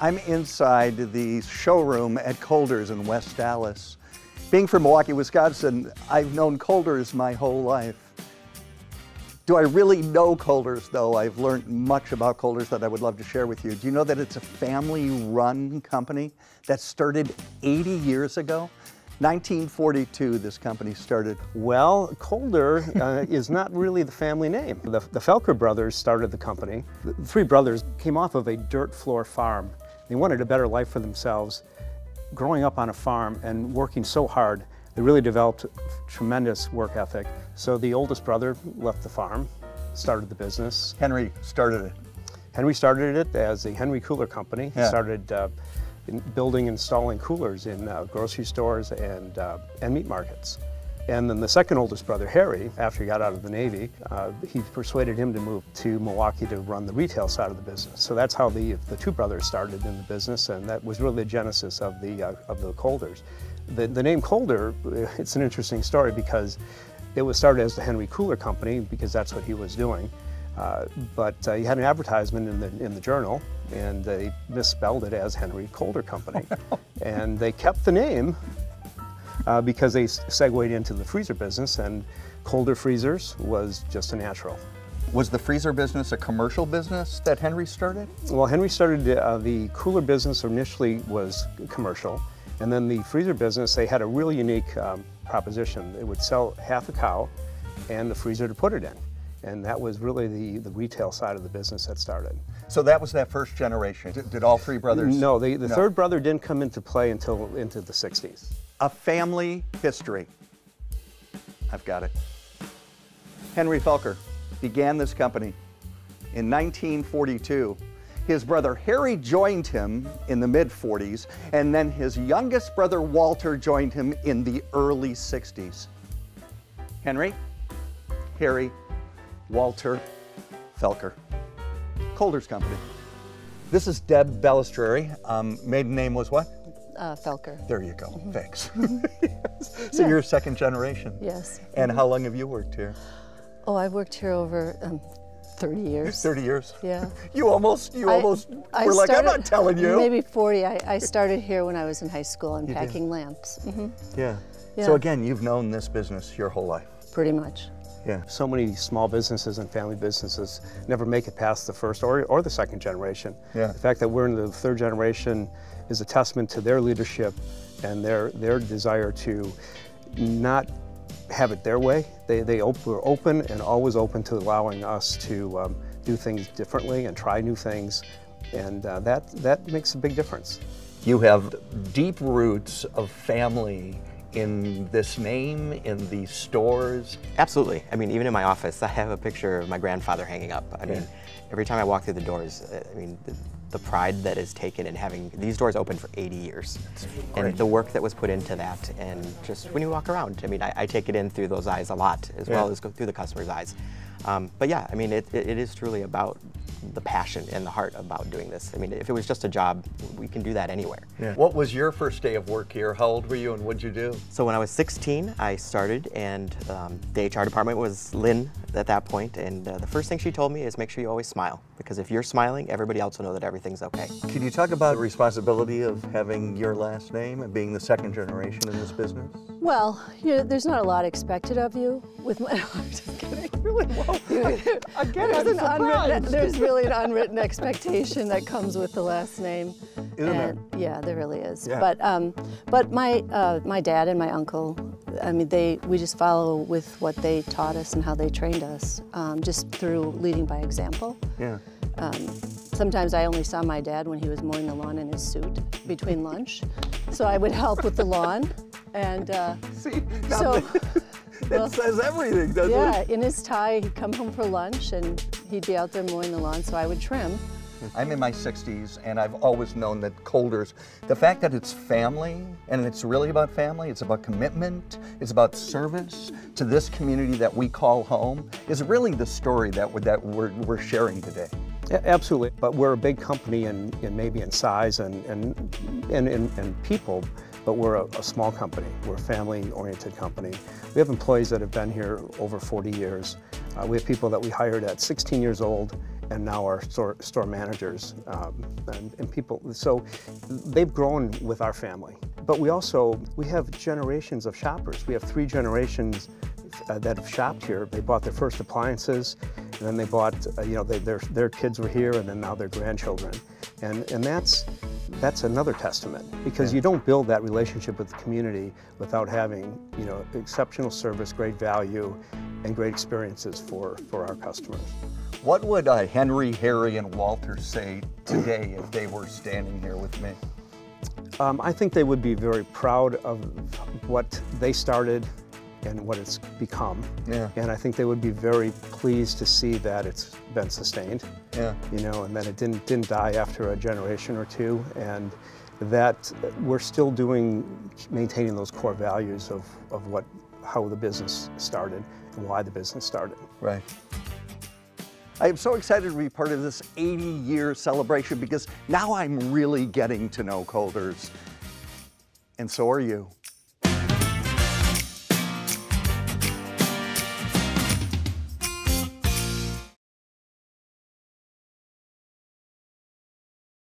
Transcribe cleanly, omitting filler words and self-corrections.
I'm inside the showroom at Kohlder's in West Dallas. Being from Milwaukee, Wisconsin, I've known Kohlder's my whole life. Do I really know Kohlder's though? I've learned much about Kohlder's that I would love to share with you. Do you know that it's a family-run company that started 80 years ago? 1942, this company started. Well, Kohlder is not really the family name. The Felker brothers started the company. The three brothers came off of a dirt floor farm. They wanted a better life for themselves. Growing up on a farm and working so hard, they really developed tremendous work ethic. So the oldest brother left the farm, started the business. Henry started it. Henry started it as a Henry Cooler Company. Yeah. He started building and installing coolers in grocery stores and meat markets. And then the second oldest brother, Harry, after he got out of the Navy, he persuaded him to move to Milwaukee to run the retail side of the business. So that's how the two brothers started in the business, and that was really the genesis of the Kohlder's. The name Kohlder, it's an interesting story because it was started as the Henry Cooler Company because that's what he was doing. But he had an advertisement in the journal, and they misspelled it as Henry Kohlder Company. And they kept the name because they segued into the freezer business, and Kohlder Freezers was just a natural. Was the freezer business a commercial business that Henry started? Well, Henry started the cooler business initially was commercial, and then the freezer business, they had a really unique proposition. They would sell half a cow and the freezer to put it in. And that was really the retail side of the business that started. So that was that first generation. Did all three brothers? No, the third brother didn't come into play until into the 60s. A family history. I've got it. Henry Felker began this company in 1942. His brother Harry joined him in the mid-40s, and then his youngest brother Walter joined him in the early 60s. Henry, Harry, Walter, Felker. Kohlder's company. This is Deb Bellistrari. Maiden name was what? Felker. There you go. Thanks. Yes. So you're second generation. Yes. And how long have you worked here? Oh, I've worked here over 30 years. 30 years? Yeah. You almost were like, I'm not telling you. Maybe 40. I started here when I was in high school unpacking lamps. Yeah. Yeah. So again, you've known this business your whole life. Pretty much. Yeah. So many small businesses and family businesses never make it past the first or the second generation. Yeah. The fact that we're in the third generation is a testament to their leadership and their desire to not have it their way. We're open and always open to allowing us to do things differently and try new things, and that makes a big difference. You have deep roots of family in this name, in these stores. Absolutely. I mean, even in my office, I have a picture of my grandfather hanging up. I mean, every time I walk through the doors, I mean, the pride that is taken in having these doors open for 80 years. And the work that was put into that, and just when you walk around, I mean, I take it in through those eyes a lot, as well as go through the customer's eyes. But yeah, I mean, it is truly about the passion and the heart about doing this. I mean, if it was just a job, we can do that anywhere. Yeah. What was your first day of work here? How old were you and what'd you do? So when I was 16, I started, and the HR department was Lynn at that point, and the first thing she told me is make sure you always smile, because if you're smiling, everybody else will know that everything's okay. Can you talk about the responsibility of having your last name and being the second generation in this business? Well, there's not a lot expected of you. With my, I'm just kidding. Really won't. There's really an unwritten expectation that comes with the last name. Isn't there? Yeah, there really is. Yeah. But my dad and my uncle, I mean, we just follow with what they taught us and how they trained us, just through leading by example. Yeah. Sometimes I only saw my dad when he was mowing the lawn in his suit between lunch, so I would help with the lawn. And see, so it says everything, doesn't it? Yeah, in his tie, he'd come home for lunch and he'd be out there mowing the lawn, so I would trim. I'm in my 60s, and I've always known that Kohlder's, the fact that it's family, and it's really about family, it's about commitment, it's about service to this community that we call home, is really the story that we're sharing today. Yeah, absolutely, but we're a big company in maybe in size and people, but we're a small company. We're a family-oriented company. We have employees that have been here over 40 years. We have people that we hired at 16 years old and now our store managers and people. So they've grown with our family. But we have generations of shoppers. We have 3 generations that have shopped here. They bought their first appliances, and then they bought, their kids were here, and then now their grandchildren. And that's another testament, because you don't build that relationship with the community without having, exceptional service, great value, and great experiences for our customers. What would Henry, Harry, and Walter say today if they were standing here with me? I think they would be very proud of what they started and what it's become. Yeah. And I think they would be very pleased to see that it's been sustained. Yeah. And that it didn't die after a generation or two, and that we're still maintaining those core values of how the business started and why the business started. Right. I am so excited to be part of this 80-year celebration, because now I'm really getting to know Colders, and so are you.